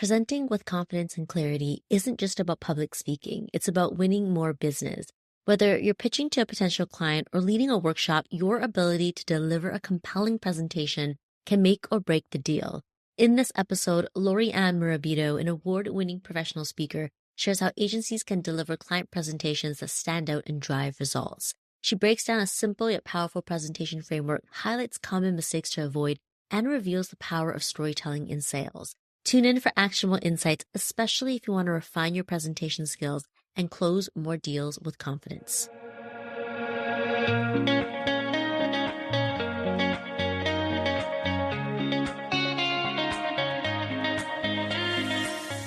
Presenting with confidence and clarity isn't just about public speaking, it's about winning more business. Whether you're pitching to a potential client or leading a workshop, your ability to deliver a compelling presentation can make or break the deal. In this episode, Laurie-Ann Murabito, an award-winning professional speaker, shares how agencies can deliver client presentations that stand out and drive results. She breaks down a simple yet powerful presentation framework, highlights common mistakes to avoid, and reveals the power of storytelling in sales. Tune in for actionable insights, especially if you want to refine your presentation skills and close more deals with confidence.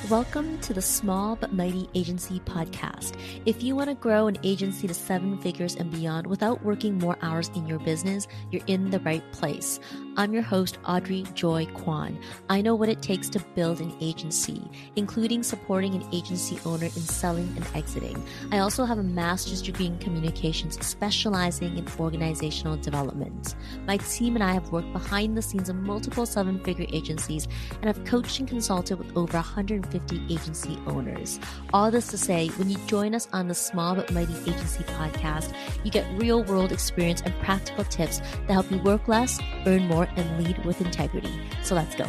Welcome to the Small But Mighty Agency podcast. If you want to grow an agency to 7 figures and beyond without working more hours in your business, you're in the right place. I'm your host, Audrey Joy Kwan. I know what it takes to build an agency, including supporting an agency owner in selling and exiting. I also have a master's degree in communications, specializing in organizational development. My team and I have worked behind the scenes of multiple 7-figure agencies and have coached and consulted with over 150 agency owners. All this to say, when you join us on the Small But Mighty Agency podcast, you get real-world experience and practical tips that help you work less, earn more, and lead with integrity. So let's go.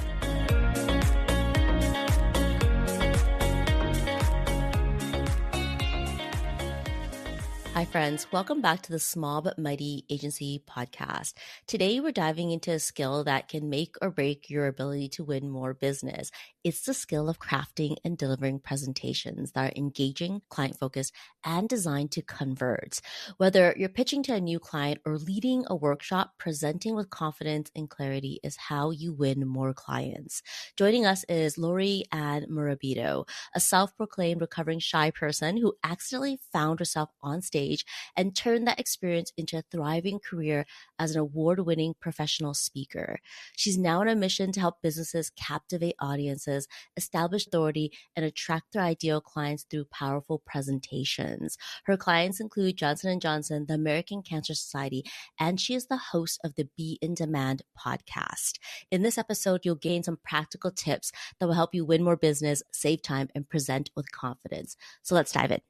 Hi, friends. Welcome back to the Small But Mighty Agency podcast. Today, we're diving into a skill that can make or break your ability to win more business. It's the skill of crafting and delivering presentations that are engaging, client-focused, and designed to convert. Whether you're pitching to a new client or leading a workshop, presenting with confidence and clarity is how you win more clients. Joining us is Laurie-Ann Murabito, a self-proclaimed recovering shy person who accidentally found herself on stage and turned that experience into a thriving career as an award-winning professional speaker. She's now on a mission to help businesses captivate audiences, establish authority, and attract their ideal clients through powerful presentations. Her clients include Johnson & Johnson, the American Cancer Society, and she is the host of the Be in Demand podcast. In this episode, you'll gain some practical tips that will help you win more business, save time, and present with confidence. So let's dive in.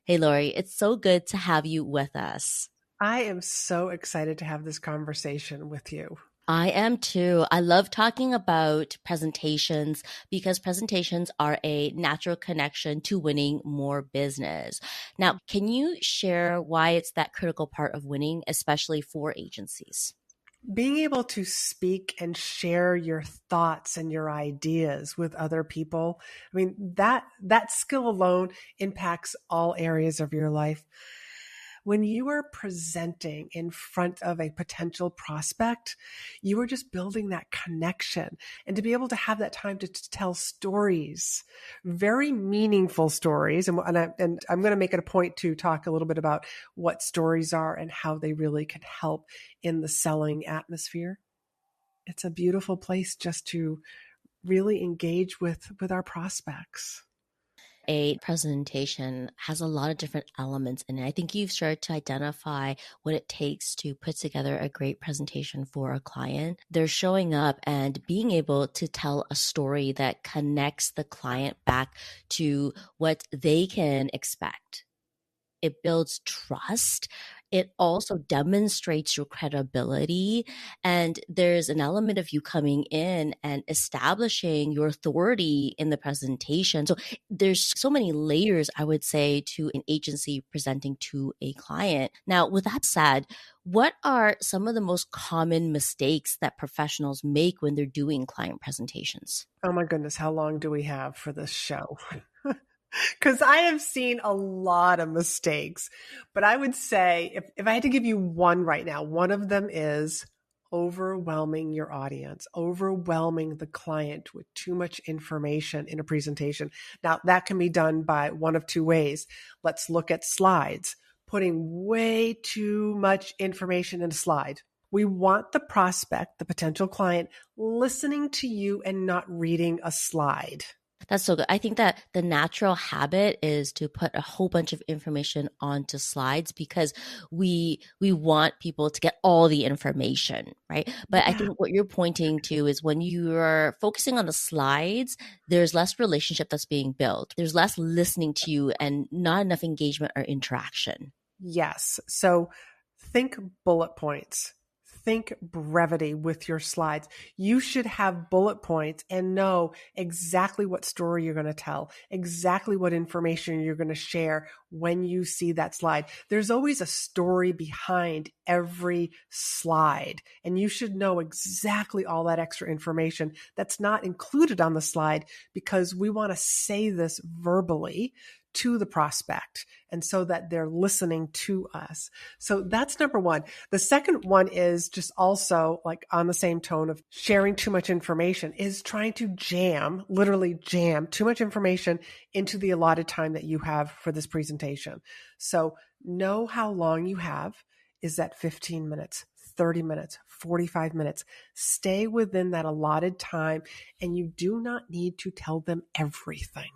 Hey, Laurie, it's so good to have you with us. I am so excited to have this conversation with you. I am too. I love talking about presentations because presentations are a natural connection to winning more business. Now, can you share why it's that critical part of winning, especially for agencies? Being able to speak and share your thoughts and your ideas with other people, I mean, that skill alone impacts all areas of your life. When you are presenting in front of a potential prospect, you are just building that connection. And to be able to have that time to tell stories, very meaningful stories. And I'm going to make it a point to talk a little bit about what stories are and how they really can help in the selling atmosphere. It's a beautiful place just to really engage with our prospects. A presentation has a lot of different elements in it. I think you've started to identify what it takes to put together a great presentation for a client. They're showing up and being able to tell a story that connects the client back to what they can expect. It builds trust. It also demonstrates your credibility. And there's an element of you coming in and establishing your authority in the presentation. So there's so many layers, I would say, to an agency presenting to a client. Now, with that said, what are some of the most common mistakes that professionals make when they're doing client presentations? Oh my goodness, how long do we have for this show? Because I have seen a lot of mistakes, but I would say if I had to give you one right now, one of them is overwhelming your audience, overwhelming the client with too much information in a presentation. Now, that can be done by one of 2 ways. Let's look at slides, putting way too much information in a slide. We want the prospect, the potential client, listening to you and not reading a slide. That's so good. I think that the natural habit is to put a whole bunch of information onto slides because we want people to get all the information, right? But I Yeah. think what you're pointing to is when you're focusing on the slides, there's less relationship that's being built. There's less listening to you and not enough engagement or interaction. Yes. So think bullet points. Think brevity with your slides. You should have bullet points and know exactly what story you're going to tell, exactly what information you're going to share when you see that slide. There's always a story behind every slide, and you should know exactly all that extra information that's not included on the slide because we want to say this verbally to the prospect and so that they're listening to us. So that's number one. The second one is just also like on the same tone of sharing too much information is trying to literally jam too much information into the allotted time that you have for this presentation. So know how long you have. Is that 15 minutes, 30 minutes, 45 minutes? Stay within that allotted time, and you do not need to tell them everything.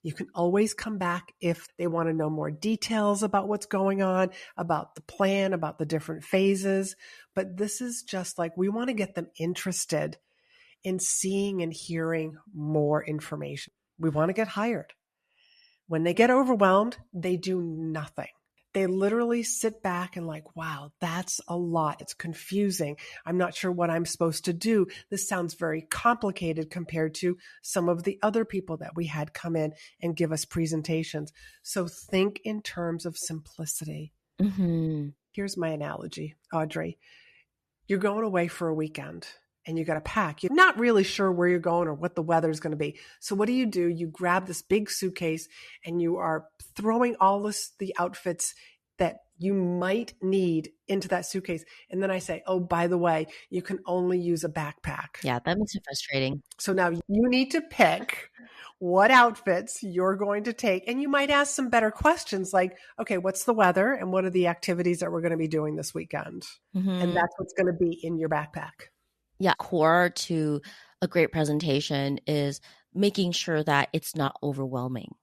You can always come back if they want to know more details about what's going on, about the plan, about the different phases. But this is just like we want to get them interested in seeing and hearing more information. We want to get hired. When they get overwhelmed, they do nothing. They literally sit back and like, wow, that's a lot. It's confusing. I'm not sure what I'm supposed to do. This sounds very complicated compared to some of the other people that we had come in and give us presentations. So think in terms of simplicity. Mm-hmm. Here's my analogy, Audrey. You're going away for a weekend and you got to pack. You're not really sure where you're going or what the weather's going to be. So what do? You grab this big suitcase and you are throwing the outfits that you might need into that suitcase. And then I say, oh, by the way, you can only use a backpack. Yeah, that makes it frustrating. So now you need to pick what outfits you're going to take. And you might ask some better questions like, okay, what's the weather and what are the activities that we're going to be doing this weekend? And Mm-hmm. that's what's going to be in your backpack. Yeah, core to a great presentation is making sure that it's not overwhelming.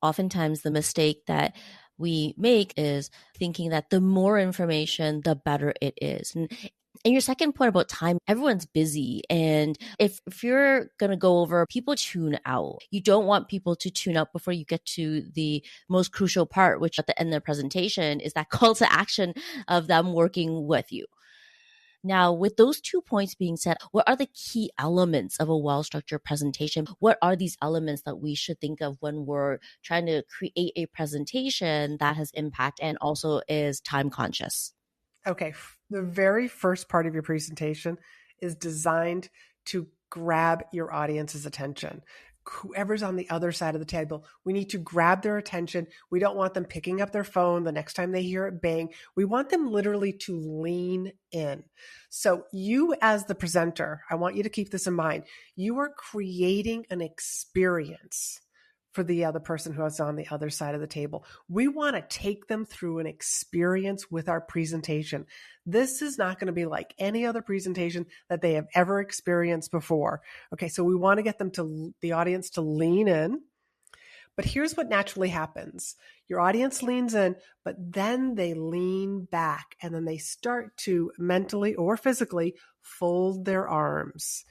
Oftentimes, the mistake that we make is thinking that the more information, the better it is. And your second point about time, everyone's busy. And if you're going to go over, people tune out. You don't want people to tune out before you get to the most crucial part, which at the end of the presentation is that call to action of them working with you. Now, with those 2 points being said, what are the key elements of a well-structured presentation? What are these elements that we should think of when we're trying to create a presentation that has impact and also is time conscious? Okay. The very first part of your presentation is designed to grab your audience's attention. Whoever's on the other side of the table, we need to grab their attention. We don't want them picking up their phone the next time they hear it bang. We want them literally to lean in. So you as the presenter, I want you to keep this in mind. You are creating an experience for the other person who is on the other side of the table. We want to take them through an experience with our presentation. This is not going to be like any other presentation that they have ever experienced before. Okay, so we want to get the audience to lean in. But here's what naturally happens. Your audience leans in, but then they lean back and then they start to mentally or physically fold their arms.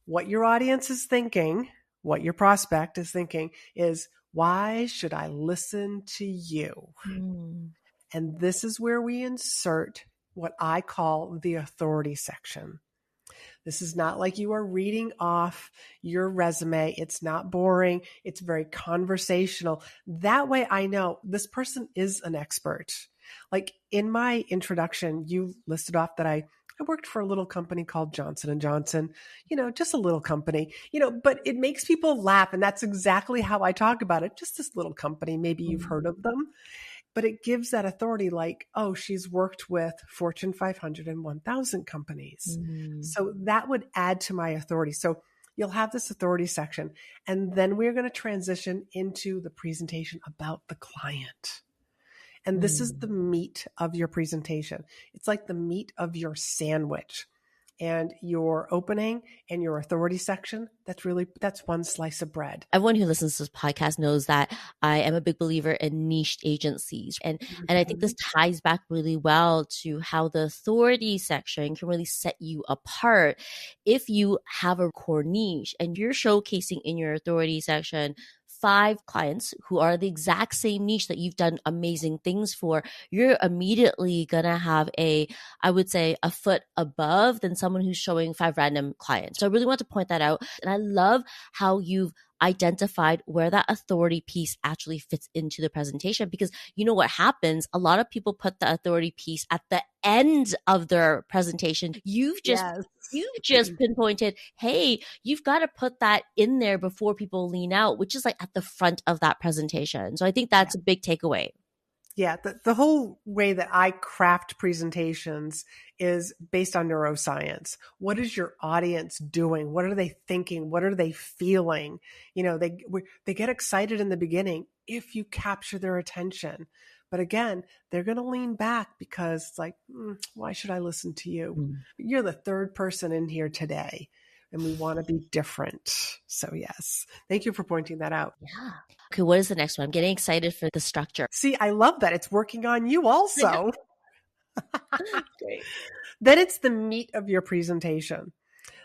What your audience is thinking, what your prospect is thinking is, why should I listen to you? Mm. And this is where we insert what I call the authority section. This is not like you are reading off your resume. It's not boring. It's very conversational. That way I know this person is an expert. Like in my introduction, you listed off that I worked for a little company called Johnson & Johnson, just a little company, but it makes people laugh. And that's exactly how I talk about it. Just this little company. Maybe you've heard of them. But it gives that authority like, oh, she's worked with Fortune 500 and 1,000 companies. Mm. So that would add to my authority. So you'll have this authority section. And then we're going to transition into the presentation about the client. And this is the meat of your presentation. It's like the meat of your sandwich. and your opening and your authority section, that's one slice of bread. Everyone who listens to this podcast knows that I am a big believer in niched agencies. And I think this ties back really well to how the authority section can really set you apart. If you have a core niche and you're showcasing in your authority section 5 clients who are the exact same niche that you've done amazing things for, you're immediately gonna have I would say, a foot above than someone who's showing 5 random clients. So I really want to point that out. And I love how you've identified where that authority piece actually fits into the presentation, because you know what happens? A lot of people put the authority piece at the end of their presentation. You've just pinpointed, hey, you've got to put that in there before people lean out, which is like at the front of that presentation. So I think that's a big takeaway. Yeah, the whole way that I craft presentations is based on neuroscience. What is your audience doing? What are they thinking? What are they feeling? You know, they get excited in the beginning if you capture their attention. But again, they're going to lean back because it's like, why should I listen to you? You're the third person in here today, and we want to be different. So yes, thank you for pointing that out. Yeah. Okay, what is the next one? I'm getting excited for the structure. See, I love that. It's working on you also. Great. Then it's the meat of your presentation.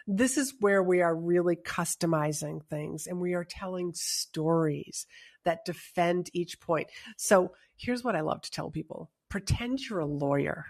This is where we are really customizing things and we are telling stories that defend each point. So here's what I love to tell people. Pretend you're a lawyer.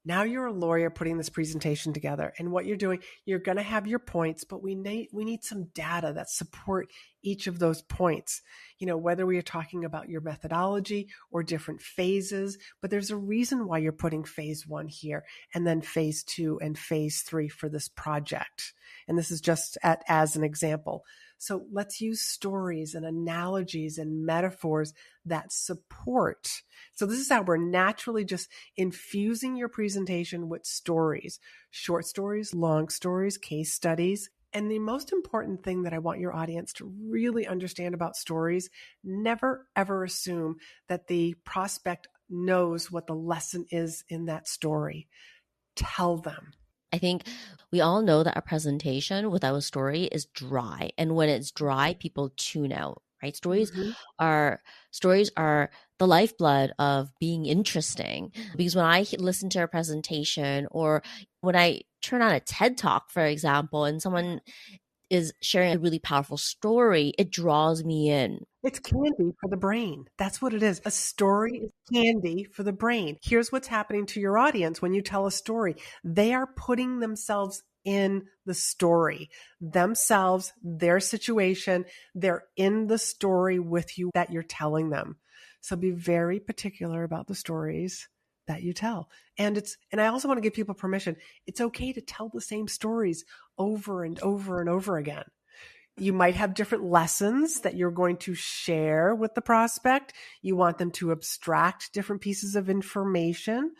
Now you're a lawyer putting this presentation together, and what you're doing, you're going to have your points, but we need some data that support each of those points. You know, whether we are talking about your methodology or different phases, but there's a reason why you're putting phase 1 here and then phase 2 and phase 3 for this project. And this is just as an example. So let's use stories and analogies and metaphors that support. So this is how we're naturally just infusing your presentation with stories, short stories, long stories, case studies. And the most important thing that I want your audience to really understand about stories, never ever assume that the prospect knows what the lesson is in that story. Tell them. I think we all know that a presentation without a story is dry. And when it's dry, people tune out, right? Stories are the lifeblood of being interesting. Because when I listen to a presentation or when I turn on a TED Talk, for example, and someone is sharing a really powerful story, it draws me in. It's candy for the brain. That's what it is. A story is candy for the brain. Here's what's happening to your audience when you tell a story. They are putting themselves in the story, themselves, their situation. They're in the story with you that you're telling them. So be very particular about the stories that you tell. And I also want to give people permission. It's okay to tell the same stories over and over and over again. You might have different lessons that you're going to share with the prospect. You want them to abstract different pieces of information,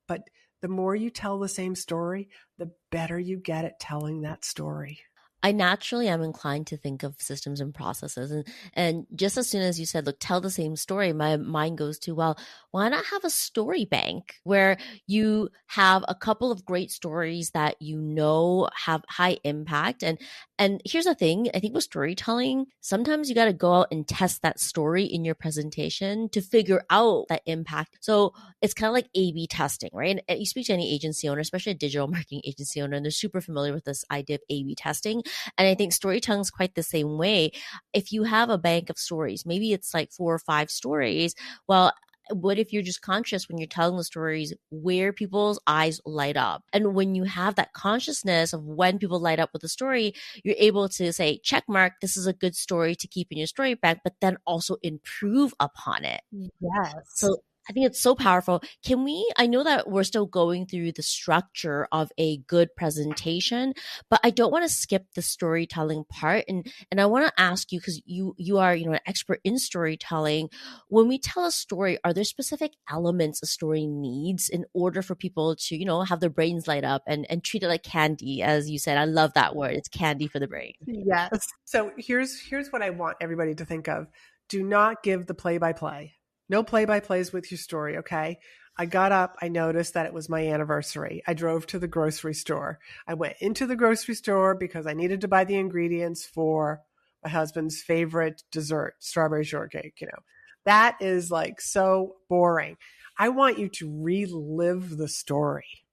but the more you tell the same story, the better you get at telling that story. I naturally am inclined to think of systems and processes. And just as soon as you said, look, tell the same story, my mind goes to, well, why not have a story bank where you have a couple of great stories that you know have high impact? And here's the thing, I think with storytelling, sometimes you got to go out and test that story in your presentation to figure out that impact. So it's kind of like A/B testing, right? And you speak to any agency owner, especially a digital marketing agency owner, and they're super familiar with this idea of A/B testing. And I think storytelling is quite the same way. If you have a bank of stories, maybe it's like 4 or 5 stories. Well, what if you're just conscious when you're telling the stories where people's eyes light up? And when you have that consciousness of when people light up with a story, you're able to say, check mark, this is a good story to keep in your story bank, but then also improve upon it. Yes. So I think it's so powerful. I know that we're still going through the structure of a good presentation, but I don't want to skip the storytelling part. And I want to ask you, because you are, an expert in storytelling. When we tell a story, are there specific elements a story needs in order for people to, have their brains light up and treat it like candy? As you said, I love that word. It's candy for the brain. Yes. So here's what I want everybody to think of. Do not give the play-by-play. No play-by-plays with your story, okay? I got up. I noticed that it was my anniversary. I drove to the grocery store. I went into the grocery store because I needed to buy the ingredients for my husband's favorite dessert, strawberry shortcake. That is like so boring. I want you to relive the story.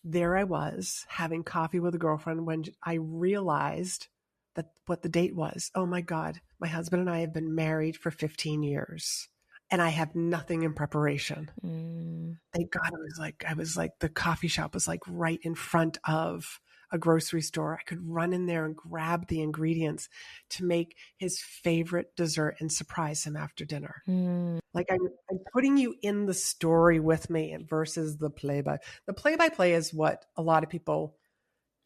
There I was having coffee with a girlfriend when I realized that what the date was. Oh my God, my husband and I have been married for 15 years and I have nothing in preparation. Thank God I was like the coffee shop was like right in front of a grocery store. I could run in there and grab the ingredients to make his favorite dessert and surprise him after dinner. Like I'm putting you in the story with me versus the play-by-play is what a lot of people,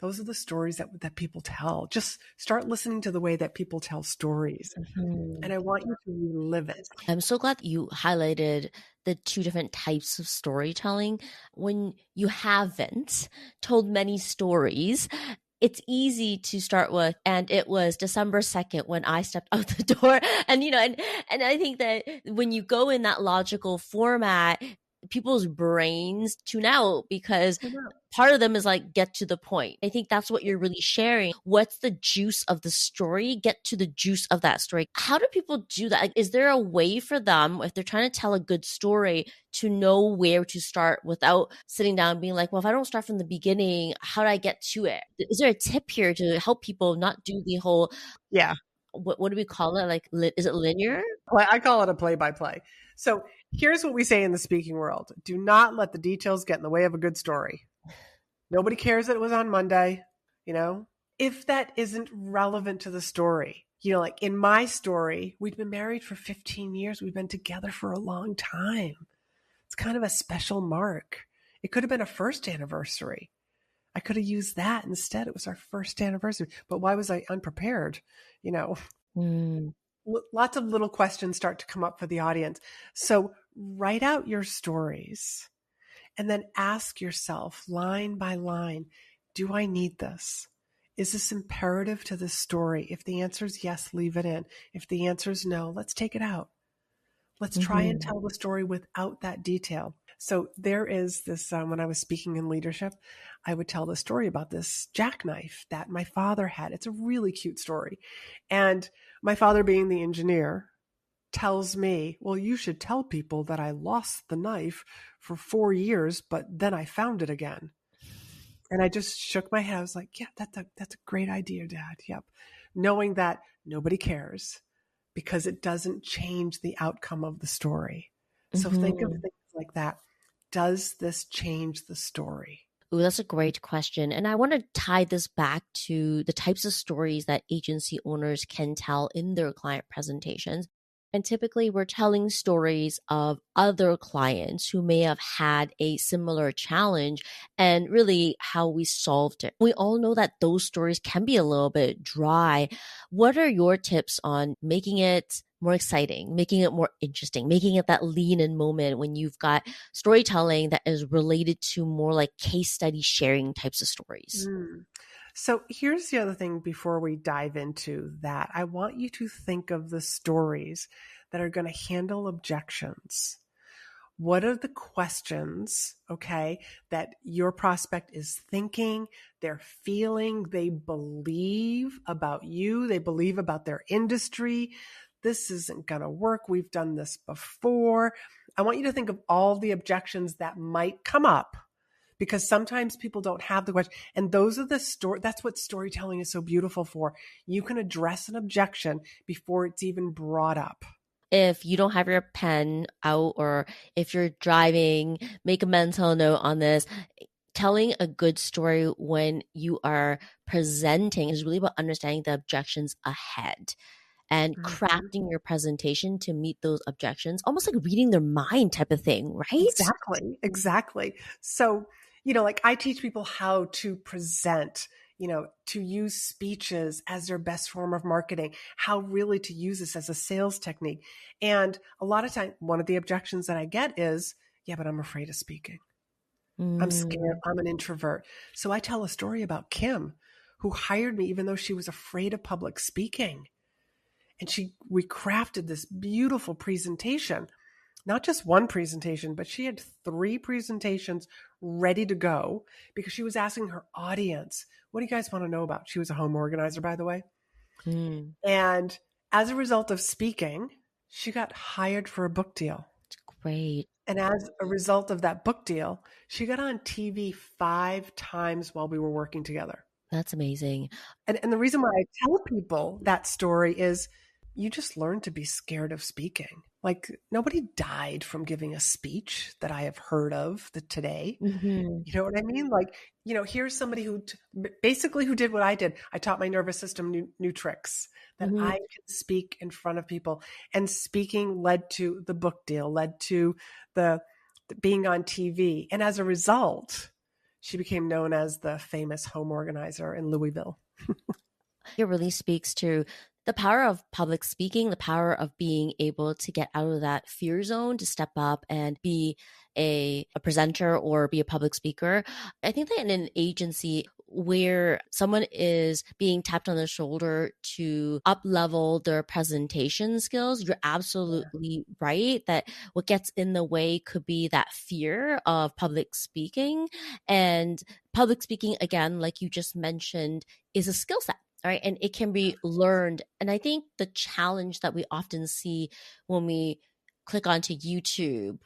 those are the stories that people tell. Just start listening to the way that people tell stories. And I want you to relive it. I'm so glad you highlighted the two different types of storytelling. When you haven't told many stories, it's easy to start with, and it was December 2nd when I stepped out the door. And I think that when you go in that logical format, people's brains tune out because part of them is like, get to the point. I think that's what you're really sharing. What's the juice of the story? Get to the juice of that story. How do people do that? Like, is there a way for them, if they're trying to tell a good story, to know where to start without sitting down and being like, well, if I don't start from the beginning, how do I get to it? Is there a tip here to help people not do the whole, what do we call it? Like, is it linear? I call it a play-by-play. So here's what we say in the speaking world. Do not let the details get in the way of a good story. Nobody cares that it was on Monday, if that isn't relevant to the story. Like in my story, we've been married for 15 years. We've been together for a long time. It's kind of a special mark. It could have been a first anniversary. I could have used that instead. It was our first anniversary. But why was I unprepared? Lots of little questions start to come up for the audience. So write out your stories and then ask yourself line by line, do I need this? Is this imperative to this story? If the answer is yes, leave it in. If the answer is no, let's take it out. Let's try and tell the story without that detail. So there is this, when I was speaking in leadership, I would tell the story about this jackknife that my father had. It's a really cute story. And my father, being the engineer, tells me, well, you should tell people that I lost the knife for 4 years, but then I found it again. And I just shook my head. I was like, yeah, that's a great idea, Dad. Yep. Knowing that nobody cares because it doesn't change the outcome of the story. So think of things like that. Does this change the story? Ooh, that's a great question. And I want to tie this back to the types of stories that agency owners can tell in their client presentations. And typically we're telling stories of other clients who may have had a similar challenge and really how we solved it. We all know that those stories can be a little bit dry. What are your tips on making it more exciting, making it more interesting, making it that lean in moment when you've got storytelling that is related to more like case study sharing types of stories? So here's the other thing before we dive into that. I want you to think of the stories that are going to handle objections. What are the questions, that your prospect is thinking, they're feeling, they believe about you, they believe about their industry. This isn't going to work. We've done this before. I want you to think of all the objections that might come up, because sometimes people don't have the question. And those are the story. That's what storytelling is so beautiful for. You can address an objection before it's even brought up. If you don't have your pen out or if you're driving, make a mental note on this. Telling a good story when you are presenting is really about understanding the objections ahead and crafting your presentation to meet those objections, almost like reading their mind type of thing, right? Exactly. So, like I teach people how to present, to use speeches as their best form of marketing, how really to use this as a sales technique. And a lot of time, one of the objections that I get is, yeah, but I'm afraid of speaking. I'm scared. I'm an introvert. So I tell a story about Kim, who hired me even though she was afraid of public speaking. And we crafted this beautiful presentation not just one presentation, but she had 3 presentations ready to go because she was asking her audience, what do you guys want to know about? She was a home organizer, by the way. Mm, And as a result of speaking, she got hired for a book deal. great. And as a result of that book deal, she got on TV 5 times while we were working together. That's amazing. And the reason why I tell people that story is you just learn to be scared of speaking. Like nobody died from giving a speech that I have heard of today. Hmm. You know what I mean? Like, here's somebody who basically who did what I did. I taught my nervous system new tricks that Hmm. I can speak in front of people. And speaking led to the book deal, led to the being on TV. And as a result, she became known as the famous home organizer in Louisville. It really speaks to the power of public speaking, the power of being able to get out of that fear zone to step up and be a presenter or be a public speaker. I think that in an agency where someone is being tapped on the shoulder to up level their presentation skills, you're absolutely right that what gets in the way could be that fear of public speaking. And public speaking, again, like you just mentioned, is a skill set. Right. And it can be learned. And I think the challenge that we often see when we click onto YouTube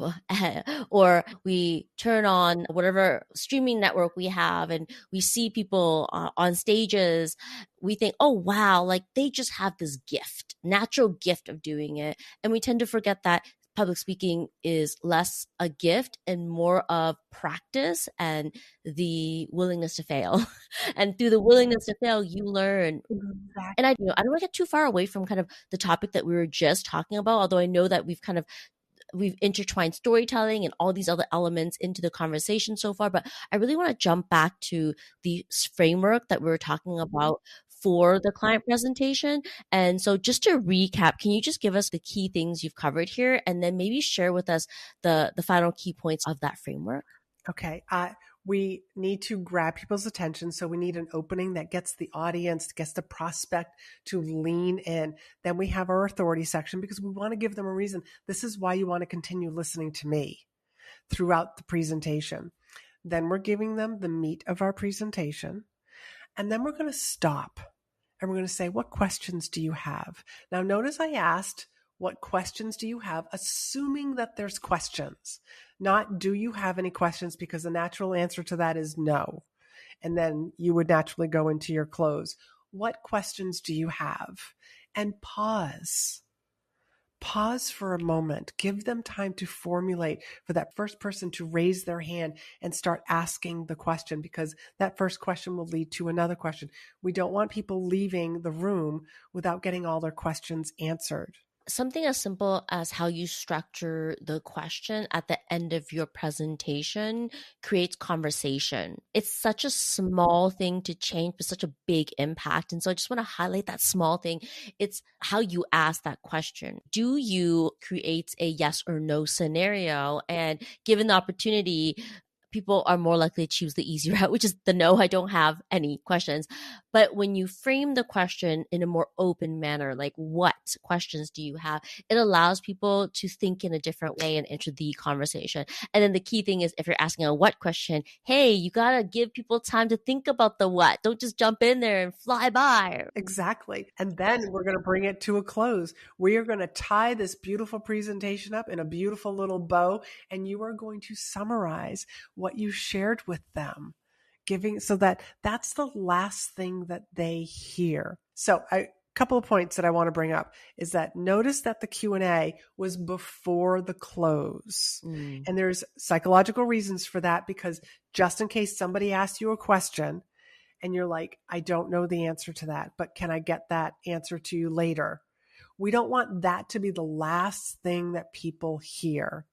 or we turn on whatever streaming network we have and we see people on stages, we think, oh, wow, like they just have this gift, natural gift of doing it. And we tend to forget that public speaking is less a gift and more of practice and the willingness to fail. And through the willingness to fail, you learn. And Exactly. I don't want to get too far away from kind of the topic that we were just talking about, although I know that we've intertwined storytelling and all these other elements into the conversation so far. But I really want to jump back to the framework that we were talking about for the client presentation. And so just to recap, can you just give us the key things you've covered here and then maybe share with us the final key points of that framework? Okay. We need to grab people's attention. So we need an opening that gets the audience, gets the prospect to lean in. Then we have our authority section because we want to give them a reason. This is why you want to continue listening to me throughout the presentation. Then we're giving them the meat of our presentation. And then we're going to stop and we're going to say, what questions do you have? Now, notice I asked, what questions do you have? Assuming that there's questions, not do you have any questions? Because the natural answer to that is no. And then you would naturally go into your close. What questions do you have? And pause. Pause for a moment. Give them time to formulate, for that first person to raise their hand and start asking the question, because that first question will lead to another question. We don't want people leaving the room without getting all their questions answered. Something as simple as how you structure the question at the end of your presentation creates conversation. It's such a small thing to change, but such a big impact. And so I just want to highlight that small thing. It's how you ask that question. Do you create a yes or no scenario? And given the opportunity, people are more likely to choose the easy route, which is the no, I don't have any questions. But when you frame the question in a more open manner, like what questions do you have, it allows people to think in a different way and enter the conversation. And then the key thing is if you're asking a what question, hey, you got to give people time to think about the what. Don't just jump in there and fly by. Exactly. And then we're going to bring it to a close. We are going to tie this beautiful presentation up in a beautiful little bow, and you are going to summarize what you shared with them, giving so that that's the last thing that they hear. So a couple of points that I want to bring up is that notice that the Q&A was before the close. Mm. And there's psychological reasons for that, because just in case somebody asks you a question and you're like, I don't know the answer to that, but can I get that answer to you later? We don't want that to be the last thing that people hear.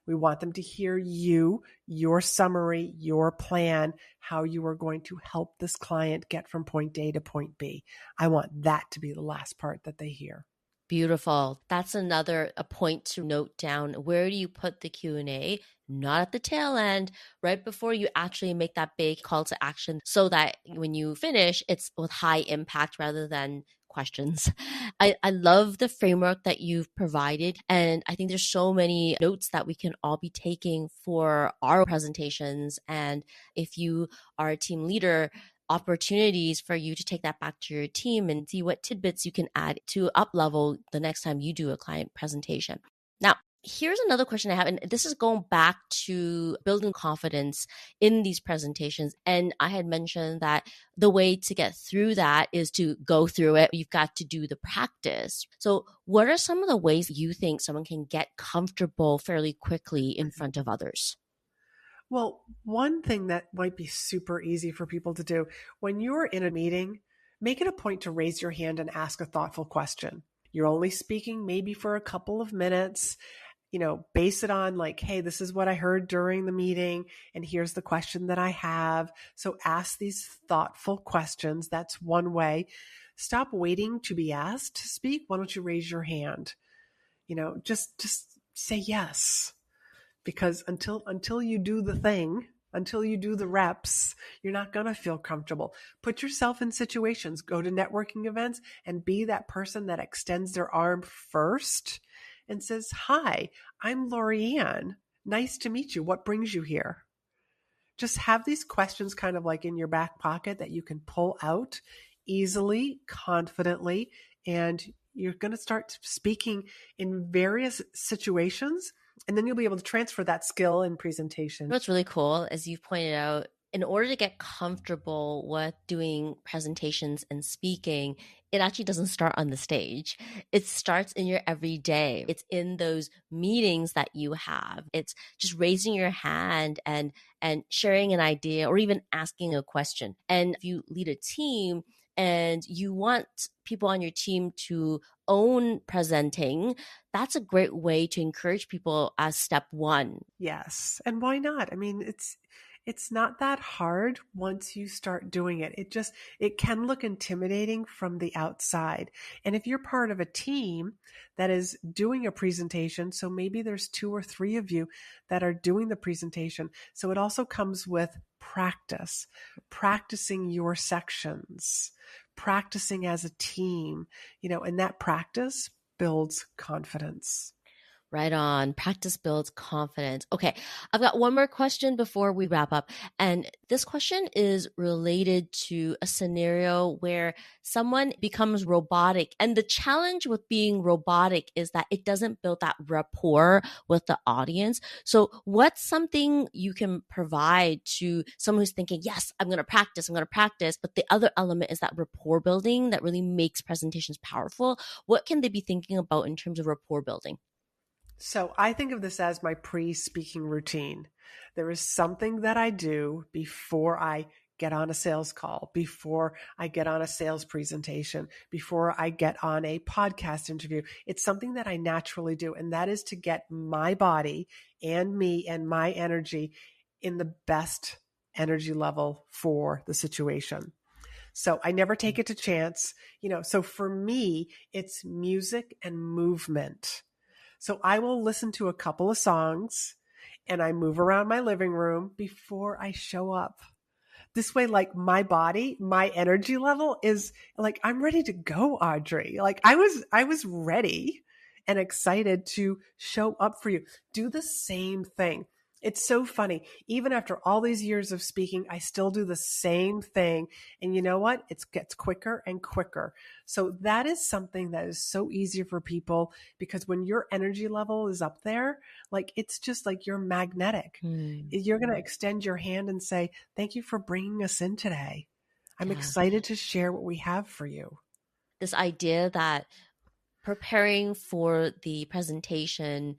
We want them to hear you, your summary, your plan, how you are going to help this client get from point A to point B. I want that to be the last part that they hear. Beautiful. That's a point to note down. Where do you put the Q&A? Not at the tail end, right before you actually make that big call to action so that when you finish, it's with high impact rather than questions. I love the framework that you've provided. And I think there's so many notes that we can all be taking for our presentations. And if you are a team leader, opportunities for you to take that back to your team and see what tidbits you can add to up level the next time you do a client presentation. Now, here's another question I have, and this is going back to building confidence in these presentations. And I had mentioned that the way to get through that is to go through it. You've got to do the practice. So, what are some of the ways you think someone can get comfortable fairly quickly in front of others? Well, one thing that might be super easy for people to do when you're in a meeting, make it a point to raise your hand and ask a thoughtful question. You're only speaking maybe for a couple of minutes. Base it on like, hey, this is what I heard during the meeting, and here's the question that I have. So ask these thoughtful questions. That's one way. Stop waiting to be asked to speak. Why don't you raise your hand? Just say yes. Because until you do the thing, until you do the reps, you're not going to feel comfortable. Put yourself in situations, go to networking events and be that person that extends their arm first and says, hi, I'm Laurie-Ann. Nice to meet you. What brings you here? Just have these questions kind of like in your back pocket that you can pull out easily, confidently, and you're going to start speaking in various situations. And then you'll be able to transfer that skill in presentation. What's really cool, as you've pointed out, in order to get comfortable with doing presentations and speaking, it actually doesn't start on the stage. It starts in your everyday. It's in those meetings that you have. It's just raising your hand and sharing an idea or even asking a question. And if you lead a team and you want people on your team to own presenting, that's a great way to encourage people as step one. Yes. And why not? I mean, it's not that hard once you start doing it. It can look intimidating from the outside. And if you're part of a team that is doing a presentation, so maybe there's 2 or 3 of you that are doing the presentation. So it also comes with practice, practicing your sections, practicing as a team, and that practice builds confidence. Right on. Practice builds confidence. Okay. I've got one more question before we wrap up. And this question is related to a scenario where someone becomes robotic. And the challenge with being robotic is that it doesn't build that rapport with the audience. So what's something you can provide to someone who's thinking, yes, I'm going to practice. But the other element is that rapport building that really makes presentations powerful. What can they be thinking about in terms of rapport building? So I think of this as my pre-speaking routine. There is something that I do before I get on a sales call, before I get on a sales presentation, before I get on a podcast interview. It's something that I naturally do, and that is to get my body and me and my energy in the best energy level for the situation. So I never take it to chance. So for me, it's music and movement. So I will listen to a couple of songs and I move around my living room before I show up. This way, like my body, my energy level is like, I'm ready to go, Audrey. Like I was ready and excited to show up for you. Do the same thing. It's so funny. Even after all these years of speaking, I still do the same thing. And you know what? It gets quicker and quicker. So that is something that is so easy for people because when your energy level is up there, like it's just like you're magnetic. You're going to extend your hand and say, thank you for bringing us in today. I'm Yeah. excited to share what we have for you. This idea that preparing for the presentation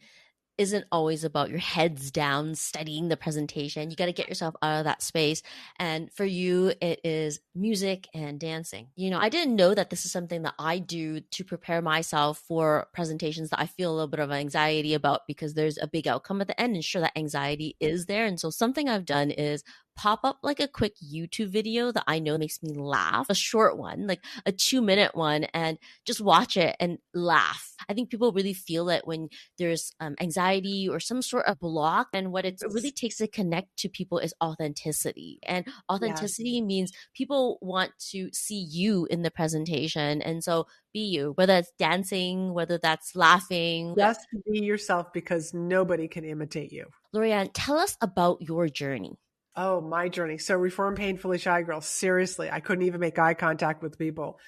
isn't always about your heads down studying the presentation. You got to get yourself out of that space. And for you, it is music and dancing. I didn't know that this is something that I do to prepare myself for presentations that I feel a little bit of anxiety about because there's a big outcome at the end and sure that anxiety is there. And so something I've done is pop up like a quick YouTube video that I know makes me laugh, a short one, like a 2-minute one, and just watch it and laugh I think people really feel it when there's anxiety or some sort of block. And what it really takes to connect to people is authenticity. And Yes. authenticity means people want to see you in the presentation. And so be you, whether it's dancing, whether that's laughing. Just be yourself because nobody can imitate you. Laurie-Ann, tell us about your journey. Oh, my journey. So Reform Painfully Shy Girl. Seriously, I couldn't even make eye contact with people.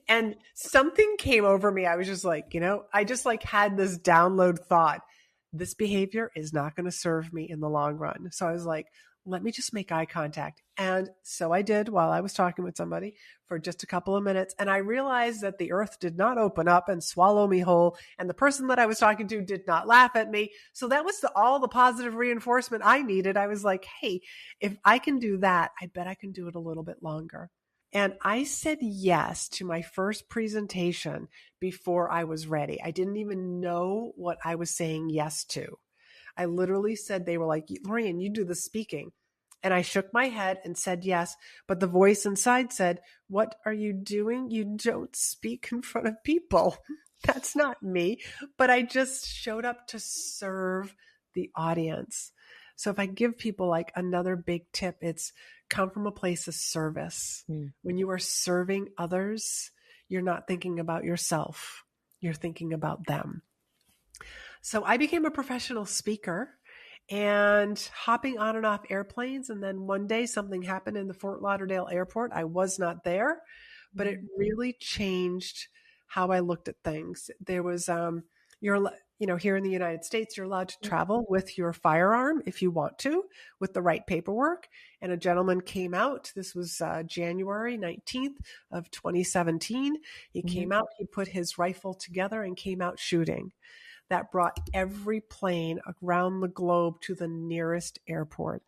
And something came over me. I was just like, I just like had this download thought. This behavior is not going to serve me in the long run. So I was like, let me just make eye contact. And so I did while I was talking with somebody for just a couple of minutes. And I realized that the earth did not open up and swallow me whole. And the person that I was talking to did not laugh at me. So that was all the positive reinforcement I needed. I was like, hey, if I can do that, I bet I can do it a little bit longer. And I said yes to my first presentation before I was ready. I didn't even know what I was saying yes to. I literally said, they were like, Laurie-Ann, you do the speaking. And I shook my head and said yes. But the voice inside said, what are you doing? You don't speak in front of people. That's not me. But I just showed up to serve the audience. So if I give people like another big tip, it's come from a place of service. When you are serving others, you're not thinking about yourself. You're thinking about them. So I became a professional speaker and hopping on and off airplanes. And then one day something happened in the Fort Lauderdale airport. I was not there, but it really changed how I looked at things. There was, here in the United States, you're allowed to travel with your firearm if you want to, with the right paperwork. And a gentleman came out. This was January 19th of 2017. He came out, he put his rifle together and came out shooting. That brought every plane around the globe to the nearest airport.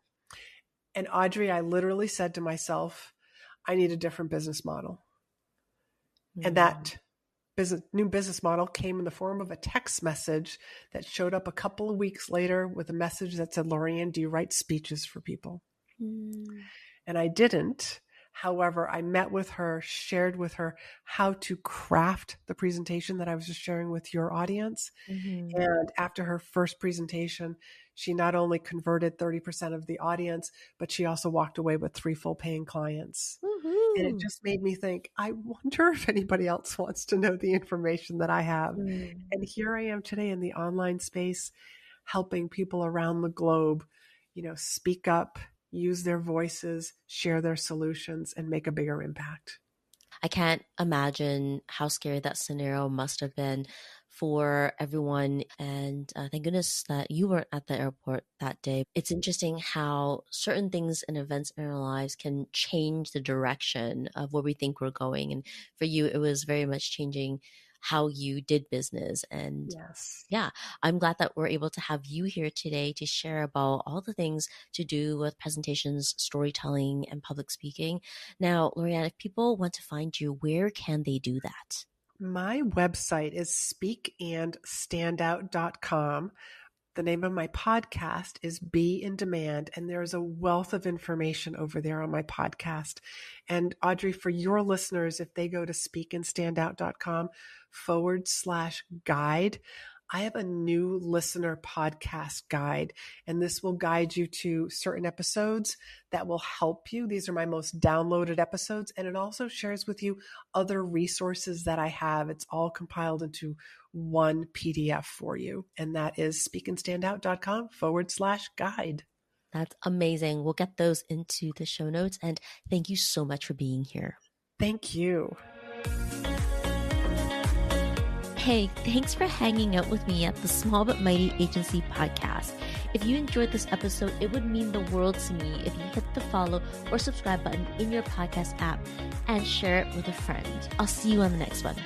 And Audrey, I literally said to myself, I need a different business model. And that new business model came in the form of a text message that showed up a couple of weeks later with a message that said, Laurie-Ann, do you write speeches for people? And I didn't. However, I met with her, shared with her how to craft the presentation that I was just sharing with your audience. And after her first presentation, she not only converted 30% of the audience, but she also walked away with 3 full paying clients. And it just made me think, I wonder if anybody else wants to know the information that I have. And here I am today in the online space, helping people around the globe, speak up, use their voices, share their solutions, and make a bigger impact. I can't imagine how scary that scenario must have been for everyone. And thank goodness that you weren't at the airport that day. It's interesting how certain things and events in our lives can change the direction of where we think we're going. And for you, it was very much changing how you did business. And yeah, I'm glad that we're able to have you here today to share about all the things to do with presentations, storytelling, and public speaking. Now, Laurie-Ann, if people want to find you, where can they do that? My website is speakandstandout.com. The name of my podcast is Be in Demand, and there's a wealth of information over there on my podcast. And Audrey, for your listeners, if they go to speakandstandout.com/guide, I have a new listener podcast guide, and this will guide you to certain episodes that will help you. These are my most downloaded episodes, and it also shares with you other resources that I have. It's all compiled into one PDF for you, and that is speakandstandout.com/guide. That's amazing. We'll get those into the show notes, and thank you so much for being here. Thank you. Hey, thanks for hanging out with me at the Small But Mighty Agency podcast. If you enjoyed this episode, it would mean the world to me if you hit the follow or subscribe button in your podcast app and share it with a friend. I'll see you on the next one.